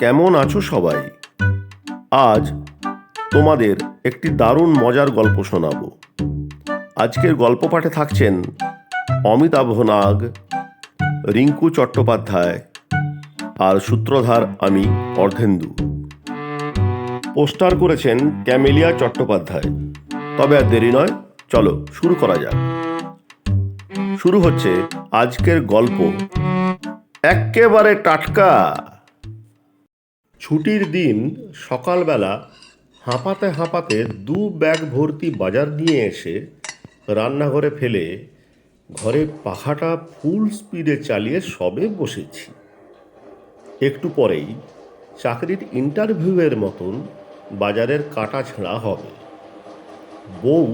কেমন আছো সবাই? আজ তোমাদের একটি দারুণ মজার গল্প শোনাবো। আজকের গল্প পাঠে থাকছেন অমিতাভ নাগ, রিঙ্কু চট্টোপাধ্যায় আর সূত্রধার আমি অর্ধেন্দু। পোস্টার করেছেন ক্যামেলিয়া চট্টোপাধ্যায়। তবে আর দেরি নয়, চলো শুরু করা যাক। শুরু হচ্ছে আজকের গল্প, এক্কেবারে টাটকা। ছুটির দিন সকালবেলা হাঁপাতে হাঁপাতে 2 ব্যাগ ভর্তি বাজার নিয়ে এসে রান্নাঘরে ফেলে ঘরে পাখাটা ফুল স্পিডে চালিয়ে সবে বসেছি। একটু পরেই চাকরির ইন্টারভিউয়ের মতন বাজারের কাটা ছেঁড়া হবে। বউ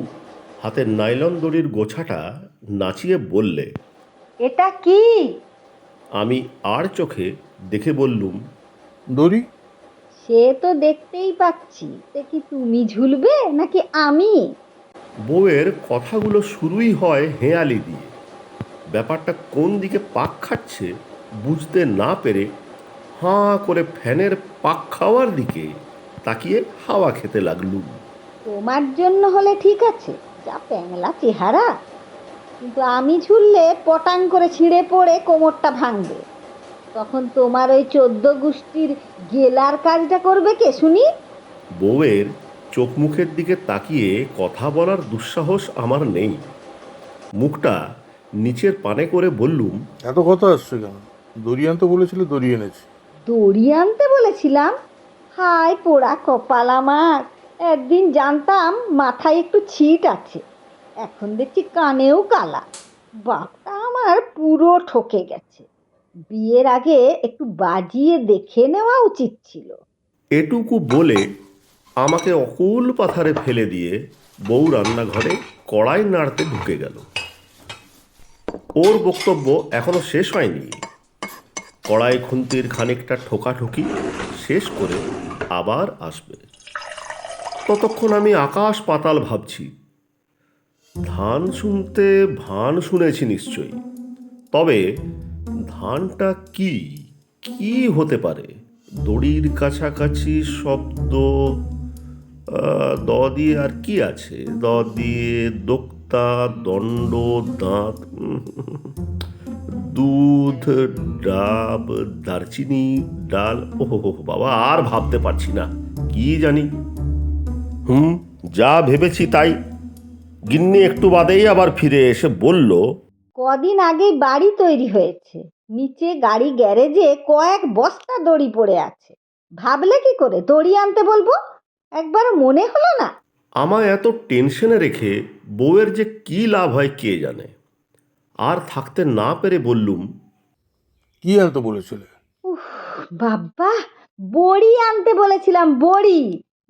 হাতের নাইলন দড়ির গোছাটা নাচিয়ে বললে, এটা কি? আমি আর চোখে দেখে বললুম, দড়ি। সে তো দেখতেই পাচ্ছি। তে কি তুমি ঝুলবে নাকি আমি? বউয়ের কথাগুলো শুরুই হয় হেঁয়ালি দিয়ে। ব্যাপারটা কোন দিকে পাক খাচ্ছে বুঝতে না পেরে হাঁ করে ফ্যানের পাক খাওয়ার দিকে তাকিয়ে হাওয়া খেতে লাগলুম। তোমার জন্য হলে ঠিক আছে, যা প্যাংলা চেহারা। কিন্তু আমি ঝুললে পটাং করে ছিঁড়ে পড়ে কোমরটা ভাঙবে। তখন তোমার ওই 14 গোষ্ঠীর গেলার কাজটা করবে কে শুনি? বউয়ের চোখ মুখের দিকে তাকিয়ে কথা বলার দুঃসাহস আমার নেই। মুখটা নিচের পানে করে বললুম, এত কথা আসছে কেন? দড়ি আনতে বলেছিলে, দড়ি এনেছি। দড়ি আনতে বলেছিলাম? হায় পোড়া কপাল আমার! একদিন জানতাম মাথায় একটু ছিট আছে, এখন দেখছি কানেও কালা। বাপটা আমার পুরো ঠকে গেছে। বিয়ের আগে একটু বাজিয়ে দেখে নেওয়া উচিত ছিল। এটুকু বলে আমাকে অকুল পাথারে ফেলে দিয়ে বউ রান্নাঘরে কড়াই নাড়তে ঢুকে গেল। ওর বক্তব্য এখনো শেষ হয়নি। কড়াই খুন্তির খানিকটা ঠোকাঠুকি শেষ করে আবার আসবে। ততক্ষণ আমি আকাশ পাতাল ভাবছি। ধান শুনতে ভান শুনেছি নিশ্চয়ই, তবে ধানটা কি কি হতে পারে? দড়ির কাছাকাছি শব্দ, দ দিয়ে আর কি আছে? দ দিয়ে দোক্তা, দণ্ড, দাঁত, দুধ, ডাব, দারচিনি, ডাল। ওহো বাবা, আর ভাবতে পারছি না, কি জানি। যা ভেবেছি তাই। গিন্নি একটু বাদেই আবার ফিরে এসে বলল, কদিন আগেই বাড়ি তৈরি হয়েছে, নিচে গাড়ি গ্যারেজে কয়েক বস্তা দড়ি পড়ে আছে। ভাবলে কি করে দড়ি আনতে বলবো? একবার মনে হলো না? আমায় এত টেনশনে রেখে বউয়ের যে কি লাভ হয় কে জানে। আর থাকতে না পেরে বললুম, কি আনতে বলেছিলে? উফ বাবা, বড়ি আনতে বলেছিলাম, বড়ি।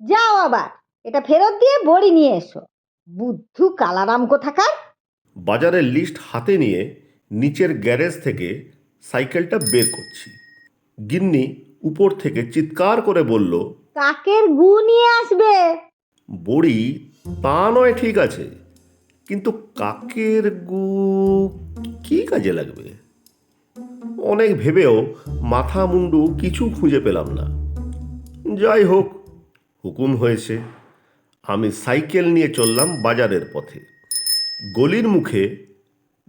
যাও আবার এটা ফেরত দিয়ে বড়ি নিয়ে এসো। বুদ্ধু কালারাম কোথাকার! বাজারের লিস্ট হাতে নিয়ে নিচের গ্যারেজ থেকে সাইকেলটা বের করছি। গিন্নি উপর থেকে চিৎকার করে বলল, কাকের গু নিয়ে আসবে। বড়ি তা নয় ঠিক আছে, কিন্তু কাকের গু কি কাজে লাগবে? অনেক ভেবেও মাথা মুন্ডু কিছু খুঁজে পেলাম না। যাই হোক, হুকুম হয়েছে। আমি সাইকেল নিয়ে চললাম বাজারের পথে। গলির মুখে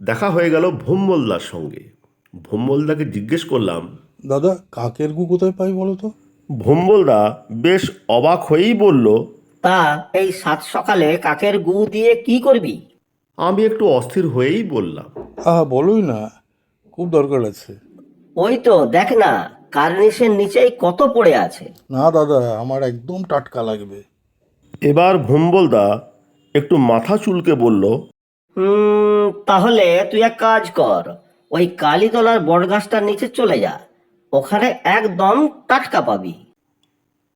দেখা হয়ে গেল ভোম্বলদার সঙ্গে। ভোম্বলদাকে জিজ্ঞেস করলাম, দাদা, কাকের গু কোথায় পাই বলো তো? ভোম্বলদা বেশ অবাক হয়েই বলল, তা এই সাত সকালে কাকের গু দিয়ে কি করবি? আমি একটু অস্থির হয়েই বললাম, বলোই না, খুব দরকার আছে। ওই তো দেখ না, কার্নিশের নিচেই কত পড়ে আছে। না দাদা, আমার একদম টাটকা লাগবে। এবার ভোম্বলদা একটু মাথা চুলকে বলল, তাহলে তুই এক কাজ কর, ওই কালীতলার বটগাছটার নিচে চলে যা, ওখানে একদম টাটকা পাবি।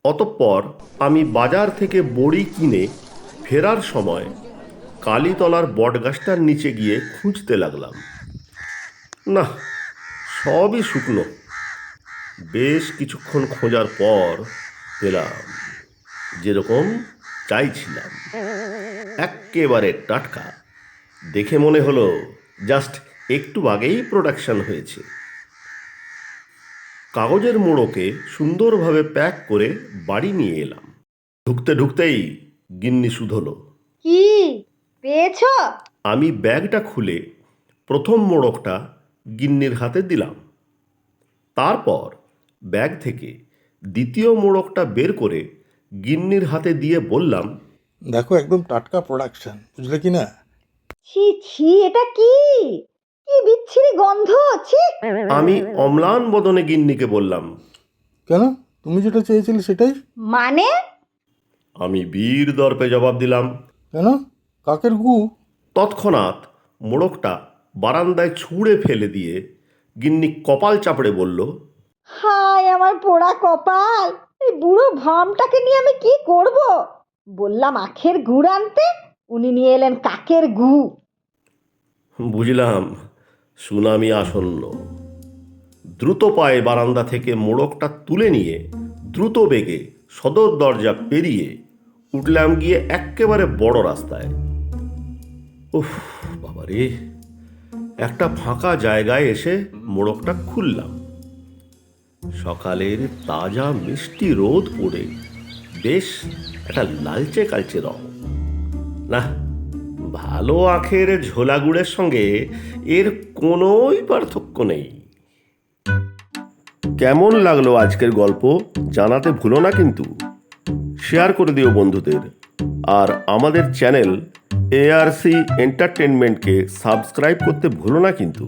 অতঃপর আমি বাজার থেকে বড়ি কিনে ফেরার সময় কালীতলার বটগাছটার নিচে গিয়ে খুঁজতে লাগলাম। না, সবই শুকনো। বেশ কিছুক্ষণ খোঁজার পর পেলাম, যেরকম চাইছিলাম, এক্কেবারে টাটকা। দেখে মনে হলো জাস্ট একটু আগেই প্রোডাকশন হয়েছে। কাগজের মোড়কে সুন্দরভাবে প্যাক করে বাড়ি নিয়ে এলাম। ঢুকতে ঢুকতেই গিন্নি শুধলো। কি পেয়েছো? আমি ব্যাগটা খুলে প্রথম মোড়কটা গিন্নির হাতে দিলাম। তারপর ব্যাগ থেকে দ্বিতীয় মোড়কটা বের করে গিন্নির হাতে দিয়ে বললাম, দেখো একদম টাটকা প্রোডাকশন, বুঝলে কি না? ছি ছি, এটা কি? কি বিচ্ছিরি গন্ধ! ছি! আমি অম্লান বদনে গিন্নিকে বললাম। কেন, তুমি যেটা চেয়েছিলে সেটাই? মানে? আমি বীর দর্পে জবাব দিলাম। কেন, কাকের গু? তৎক্ষণাৎ মোড়কটা বারান্দায় ছুঁড়ে ফেলে দিয়ে গিন্নি কপাল চাপড়ে বলল, হায় আমার পোড়া কপাল! এই বুড়ো ভামটাকে নিয়ে আমি কি করব? বললাম আখের গুড় আনতে, উনি নিয়ে এলেন কাকের গু। বুঝলাম সুনামি আসন্ন। দ্রুত পায়ে বারান্দা থেকে মোড়কটা তুলে নিয়ে দ্রুত বেগে সদর দরজা পেরিয়ে উঠলাম গিয়ে এক্কেবারে বড় রাস্তায়। উফ বাবারে! একটা ফাঁকা জায়গায় এসে মোড়কটা খুললাম। সকালের তাজা মিষ্টি রোদ পড়ে বেশ একটা লালচে কালচে রং। না, ভালো আখের ঝোলা গুড়ের সঙ্গে এর কোনোই পার্থক্য নেই। কেমন লাগলো আজকের গল্প জানাতে ভুলো না কিন্তু। শেয়ার করে দিও বন্ধুদের। আর আমাদের চ্যানেল ARC এন্টারটেনমেন্টকে সাবস্ক্রাইব করতে ভুলো না কিন্তু।